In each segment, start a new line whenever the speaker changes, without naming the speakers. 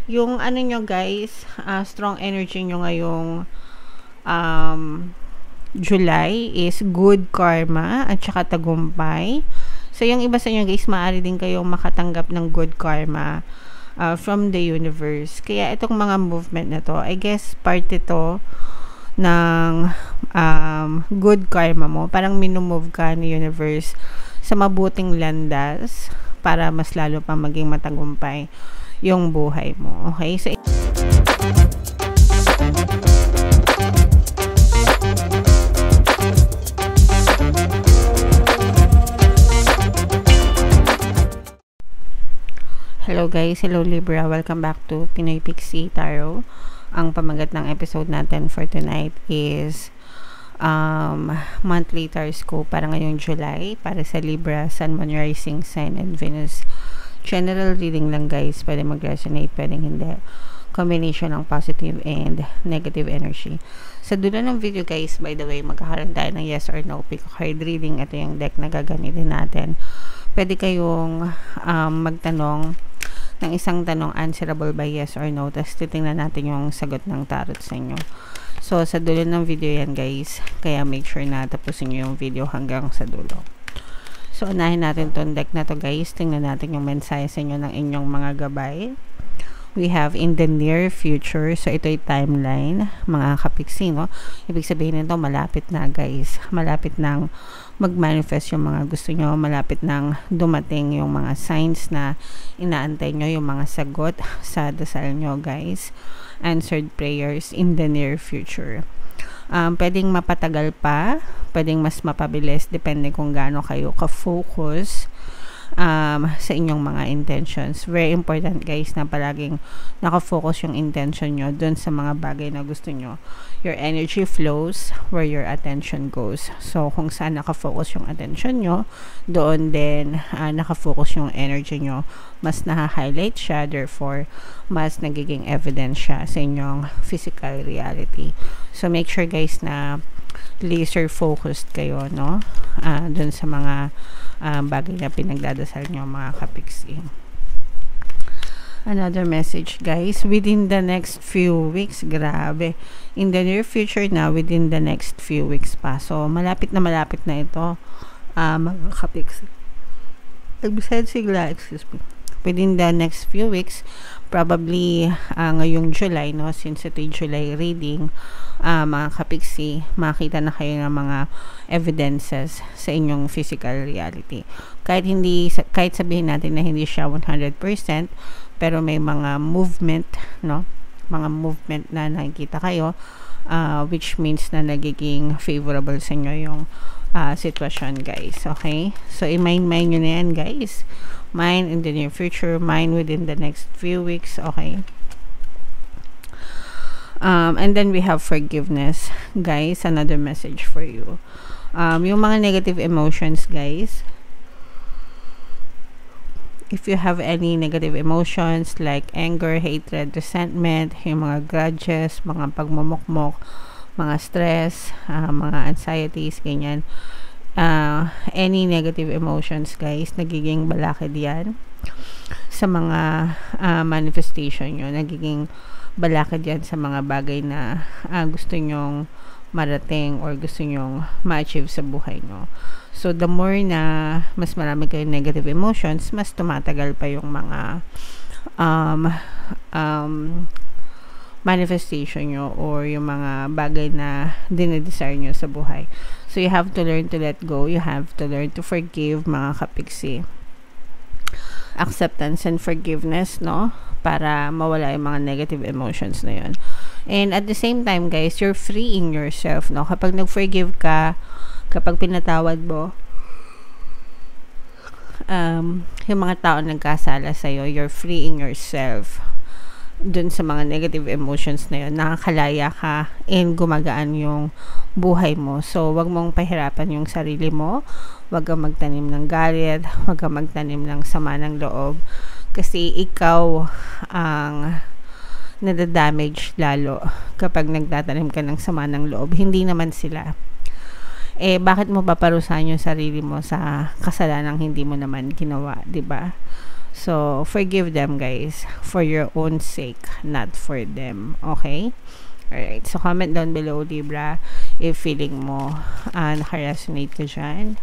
Yung ano nyo guys, strong energy nyo ngayong um, July is good karma at saka tagumpay. So yung iba sa inyo guys, maaari din kayong makatanggap ng good karma from the universe. Kaya itong mga movement na to, I guess part ito ng good karma mo. Parang minumove ka ni universe sa mabuting landas para mas lalo pang maging matagumpay yung buhay mo. Okay? So, hello guys, hello Libra, welcome back to Pinoy Pixie Tarot. Ang pamagat ng episode natin for tonight is monthly horoscope para ngayong July para sa Libra, Sun, Moon, Rising Sign, and Venus. General reading lang guys, pwede mag-resonate, pwedeng hindi. Combination ng positive and negative energy. Sa dulo ng video guys, by the way, magkakaroon tayo ng yes or no pick card reading. Ito yung deck na gagamitin natin. Pwede kayong magtanong ng isang tanong answerable by yes or no, tapos titingnan natin yung sagot ng tarot sa inyo. So, sa dulo ng video yan guys, kaya make sure na tapusin nyo yung video hanggang sa dulo. So, unahin natin tong deck na to guys. Tingnan natin yung mensahe sa inyo ng inyong mga gabay. We have in the near future. So, ito yung timeline, mga kapiksi, no? Ibig sabihin nito, malapit na guys. Malapit nang mag-manifest yung mga gusto nyo. Malapit nang dumating yung mga signs na inaantay nyo, yung mga sagot sa dasal nyo guys. Answered prayers in the near future. Pwedeng mapatagal pa, pwedeng mas mapabilis, depende kung gaano kayo ka-focus sa inyong mga intentions. Very important guys na palaging nakafocus yung intention nyo dun sa mga bagay na gusto nyo. Your energy flows where your attention goes. So, kung saan nakafocus yung attention nyo, doon din nakafocus yung energy nyo. Mas naha-highlight siya, therefore, mas nagiging evidence siya sa inyong physical reality. So, make sure guys na laser focused kayo, no? Dun sa mga bagay na pinagdadasal nyo mga kapiksi. Another message guys, within the next few weeks, grabe, in the near future na, within the next few weeks pa. So, malapit na ito mga kapiksi. Nagbisayad sigla, excuse me. Within the next few weeks, probably ngayong July, no, since ito yung July reading, mga kapiksi, makita na kayo ng mga evidences sa inyong physical reality. Kahit sabihin natin na hindi siya 100%, pero may mga movement, no, mga movement na nakikita kayo, which means na nagiging favorable sa inyo yung sitwasyon guys. Okay, so i-mind nyo na yan guys. Mind in the near future, mind within the next few weeks. Okay. And then we have forgiveness guys, another message for you. Yung mga negative emotions guys, if you have any negative emotions like anger, hatred, resentment, yung mga grudges, mga pagmumukmok, mga stress, mga anxieties, ganyan, any negative emotions guys, nagiging balakid yan sa mga manifestation nyo, nagiging balakid yan sa mga bagay na gusto nyong marating or gusto nyong ma-achieve sa buhay nyo. So, the more na mas marami kayong negative emotions, mas tumatagal pa yung mga manifestation nyo or yung mga bagay na dinedesire nyo sa buhay. So, you have to learn to let go. You have to learn to forgive mga kapiksi. Acceptance and forgiveness, no? Para mawala yung mga negative emotions na yun. And at the same time, guys, you're freeing yourself, no? Kapag nag-forgive ka, kapag pinatawad mo, yung mga tao nagkasala sa'yo, you're freeing yourself dun sa mga negative emotions na yun, nakakalaya ka and gumagaan yung buhay mo. So, wag mong pahirapan yung sarili mo, wag kang magtanim ng galit, wag kang magtanim ng sama ng loob, kasi ikaw ang nadadamage lalo kapag nagtatanim ka ng sama ng loob, hindi naman sila. Bakit mo paparusahan yung sarili mo sa kasalanang hindi mo naman ginawa, 'di ba? So, forgive them, guys, for your own sake, not for them. Okay? Alright. So, comment down below, Libra, if feeling mo naka-resonate ka dyan.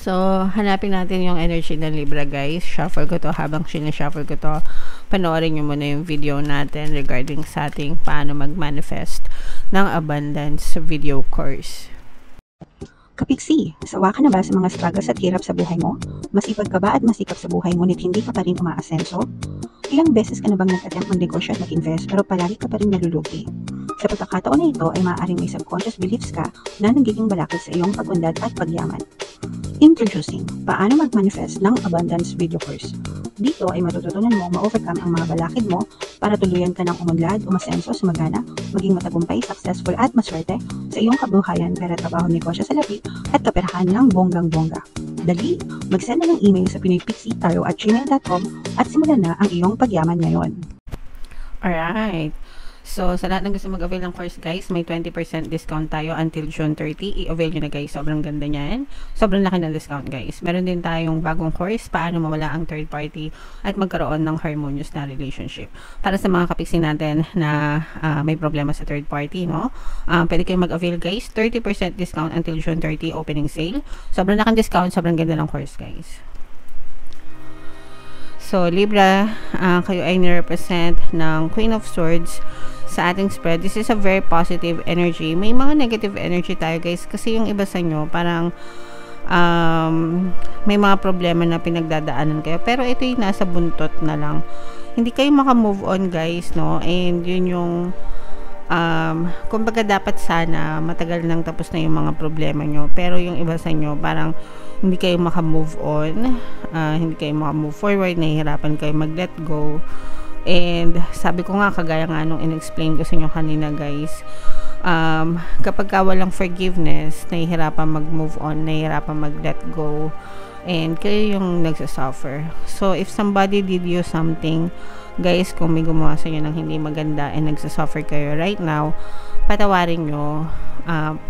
So, hanapin natin yung energy ng Libra, guys. Shuffle ko to. Habang sinashuffle ko to, panoorin nyo muna yung video natin regarding sa ating paano mag-manifest ng abundance video course.
Kapiksi, sawa ka na ba sa mga struggles at hirap sa buhay mo? Masipag ka ba at masikap sa buhay ngunit hindi ka pa rin umaasenso? Ilang beses ka na bang nag-attempt mag-negosyo at mag-invest pero palagi ka pa rin nalulugi? Sa pagkakataon na ito ay maaaring may subconscious beliefs ka na nagiging balakid sa iyong pag-unlad at pagyaman. Introducing, paano mag-manifest ng abundance video course. Dito ay matututunan mo ma-overcome ang mga balakid mo para tuluyan ka ng umunlad, umasenso, sumagana, maging matagumpay, successful at maswerte sa iyong kabuhayan, pera, trabaho, negosyo sa labi at kaperahan ng bonggang-bongga. Dali, mag-send na ng email sa pinoypixie@gmail.com at simulan na ang iyong pagyaman ngayon.
Alright. So, sa lahat ng gusto mag-avail ng course, guys, may 20% discount tayo until June 30. I-avail nyo na, guys. Sobrang ganda niyan. Sobrang laki ng discount, guys. Meron din tayong bagong course, paano mawala ang third party at magkaroon ng harmonious na relationship. Para sa mga kapiksi natin na may problema sa third party, no? Pwede kayong mag-avail, guys. 30% discount until June 30 opening sale. Sobrang laking discount. Sobrang ganda ng course, guys. So, Libra, kayo ay nirepresent ng Queen of Swords sa ating spread. This is a very positive energy. May mga negative energy tayo, guys, kasi yung iba sa nyo, parang may mga problema na pinagdadaanan kayo. Pero ito yung nasa buntot na lang. Hindi kayo maka-move on, guys, no? And yun yung kumbaga dapat sana matagal nang tapos na yung mga problema nyo. Pero yung iba sa nyo, parang hindi kayo maka-move on, hindi kayo maka-move forward, nahihirapan kayo mag-let go. And sabi ko nga, kagaya nga nung in-explain ko sa inyo kanina, guys, kapag ka walang forgiveness, nahihirapan mag-move on, nahihirapan mag-let go, and kayo yung nagsasuffer. So, if somebody did you something, guys, kung may gumawa sa inyo ng hindi maganda and nagsasuffer kayo right now, patawarin nyo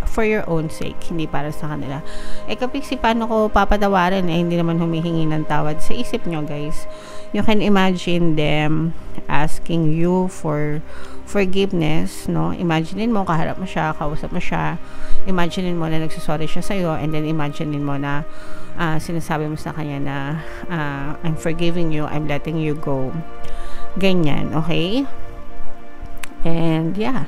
for your own sake, hindi para sa kanila. Kapiksi, paano ko papatawarin? Hindi naman humihingi ng tawad sa isip nyo, guys. You can imagine them asking you for forgiveness, no? Imaginein mo, kaharap mo siya, kausap mo siya. Imaginein mo na nagsasorry siya sa'yo, and then imaginein mo na sinasabi mo sa kanya na I'm forgiving you, I'm letting you go. Ganyan, okay? And yeah.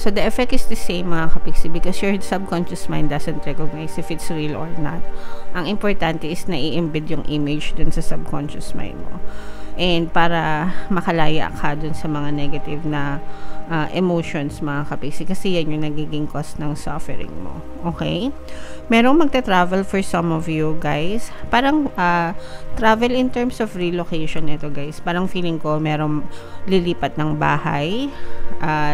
So, the effect is the same, mga kapiksi, because your subconscious mind doesn't recognize if it's real or not. Ang importante is na i-embed yung image dun sa subconscious mind mo. And para makalaya ka dun sa mga negative na emotions, mga kapiksi, kasi yan yung nagiging cause ng suffering mo. Okay? Merong magta-travel for some of you, guys. Parang travel in terms of relocation ito, guys. Parang feeling ko merong lilipat ng bahay,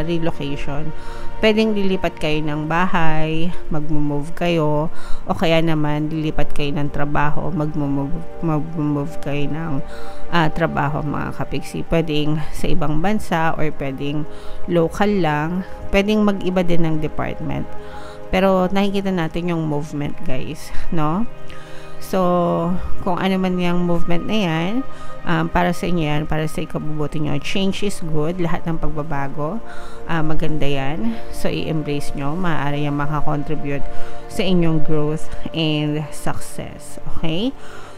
relocation. Pwedeng lilipat kayo ng bahay, mag-move kayo, o kaya naman lilipat kayo ng trabaho, mag-move kayo ng trabaho, mga kapiksi. Pwedeng sa ibang bansa or pwedeng local lang. Pwedeng mag-iba din ng department. Pero nakikita natin yung movement, guys, no? So, kung ano man yung movement na yan, para sa inyo yan, para sa ikabubuti nyo, change is good. Lahat ng pagbabago, maganda yan. So, i-embrace nyo. Maaari yan makakontribute sa inyong growth and success. Okay?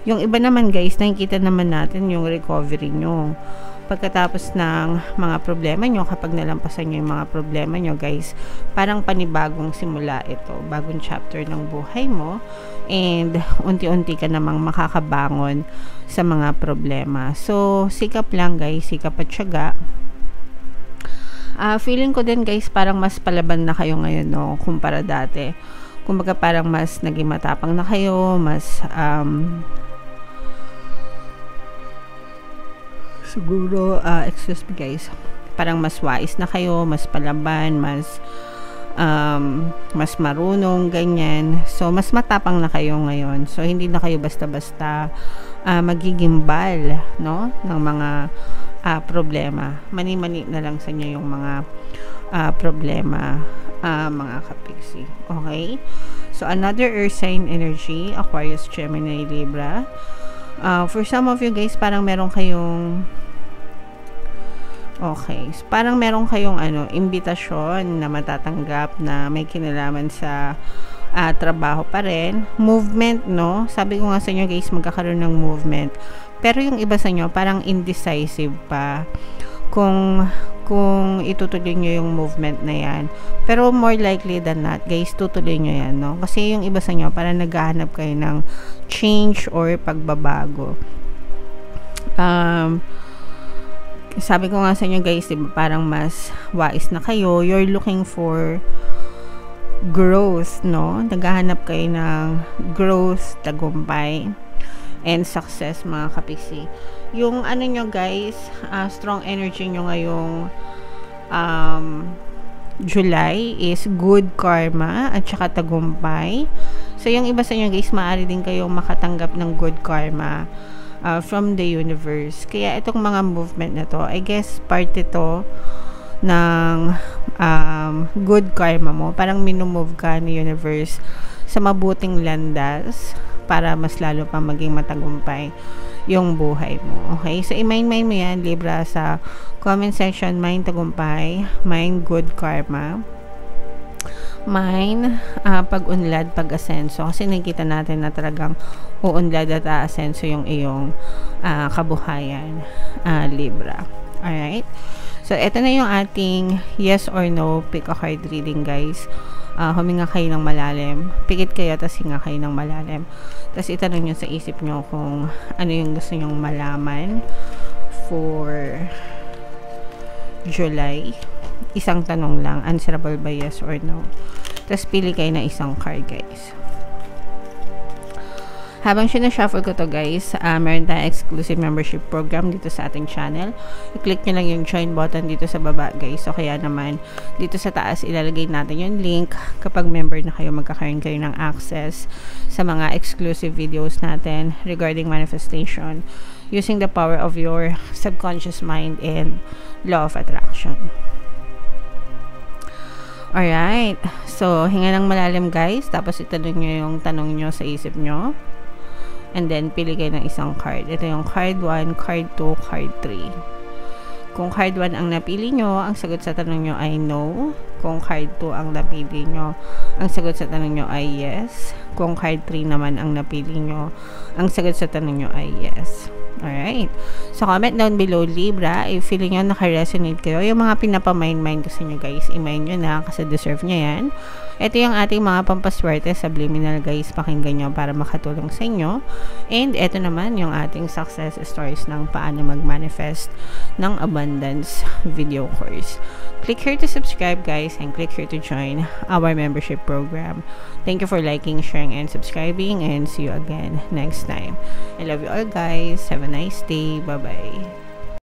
Yung iba naman, guys, nakikita naman natin yung recovery nyo. Pagkatapos ng mga problema nyo, kapag nalampasan nyo yung mga problema nyo, guys, parang panibagong simula ito, bagong chapter ng buhay mo, and unti-unti ka namang makakabangon sa mga problema. So, sikap lang, guys, sikap at syaga. Feeling ko din, guys, parang mas palaban na kayo ngayon, no, kumpara dati. Kumbaga parang mas naging matapang na kayo, mas siguro, excuse me, guys, parang mas wise na kayo, mas palaban, mas marunong, ganyan. So, mas matapang na kayo ngayon. So, hindi na kayo basta-basta magigimbal, no, ng mga problema. Mani-mani na lang sa inyo yung mga problema, mga kapiksi. Okay? So, another earth sign energy, Aquarius, Gemini, Libra. For some of you guys, parang meron kayong parang meron kayong imbitasyon na matatanggap na may kinalaman sa trabaho pa rin. Movement, no? Sabi ko nga sa inyo guys, magkakaroon ng movement. Pero yung iba sa inyo, parang indecisive pa kung itutuloy nyo yung movement na yan. Pero more likely than not, guys, tutuloy nyo yan, no? Kasi yung iba sa inyo, parang naghahanap kayo ng change or pagbabago. Sabi ko nga sa inyo guys, diba, parang mas wais na kayo. You're looking for growth, no? Naghahanap kayo ng growth, tagumpay, and success, mga kapiksi. Yung nyo guys, strong energy nyo ngayong July is good karma at saka tagumpay. So yung iba sa inyo guys, maaari din kayong makatanggap ng good karma from the universe. Kaya itong mga movement na to, I guess part ito ng good karma mo. Parang minumove ka ni universe sa mabuting landas para mas lalo pa maging matagumpay yung buhay mo. Okay? So, i-mind mo yan, Libra, sa comment section. Mind tagumpay, mind good karma, mind pag-unlad, pag-asenso. Kasi nakikita natin na talagang uunlad at aasenso yung iyong kabuhayan, Libra. Alright? So, ito na yung ating yes or no pick a card reading, guys. Huminga kayo ng malalim. Pikit kayo, tapos hinga kayo ng malalim. Tapos itanong nyo sa isip nyo kung ano yung gusto nyong malaman for July. Isang tanong lang. Answerable by yes or no. Tapos pili kayo na isang card, guys. Habang sinashuffle ko to guys, meron tayong exclusive membership program dito sa ating channel. I-click nyo lang yung join button dito sa baba guys. So kaya naman, dito sa taas ilalagay natin yung link. Kapag member na kayo, magkakaroon kayo ng access sa mga exclusive videos natin regarding manifestation using the power of your subconscious mind and law of attraction. Alright, so hinga ng malalim guys, tapos itanong nyo yung tanong nyo sa isip nyo. And then, pili kayo ng isang card. Ito yung card 1, card 2, card 3. Kung card 1 ang napili nyo, ang sagot sa tanong nyo ay no. Kung card 2 ang napili nyo, ang sagot sa tanong nyo ay yes. Kung card 3 naman ang napili nyo, ang sagot sa tanong nyo ay yes. Alright. So, comment down below, Libra, if feeling nyo naka-resonate kayo. Yung mga pinapamind-mind ko sa inyo, guys, i-mind nyo na kasi deserve nyo yan. Ito yung ating mga pampaswerte subliminal, guys. Pakinggan nyo para makatulong sa inyo. And ito naman yung ating success stories ng paano mag-manifest ng abundance video course. Click here to subscribe, guys, and click here to join our membership program. Thank you for liking, sharing, and subscribing, and see you again next time. I love you all, guys. Have a nice day. Bye-bye.